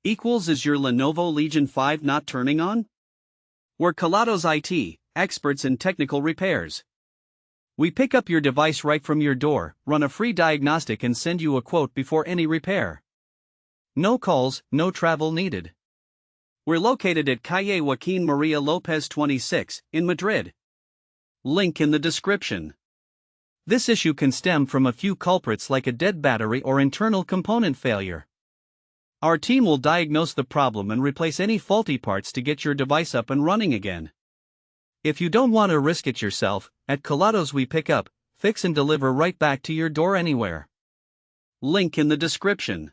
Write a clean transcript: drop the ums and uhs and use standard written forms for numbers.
Is your Lenovo Legion 5 not turning on? We're Kelatos IT, experts in technical repairs. We pick up your device right from your door, run a free diagnostic and send you a quote before any repair. No calls, no travel needed. We're located at Calle Joaquin Maria Lopez 26, in Madrid. Link in the description. This issue can stem from a few culprits like a dead battery or internal component failure. Our team will diagnose the problem and replace any faulty parts to get your device up and running again. If you don't want to risk it yourself, at Kelatos we pick up, fix and deliver right back to your door anywhere. Link in the description.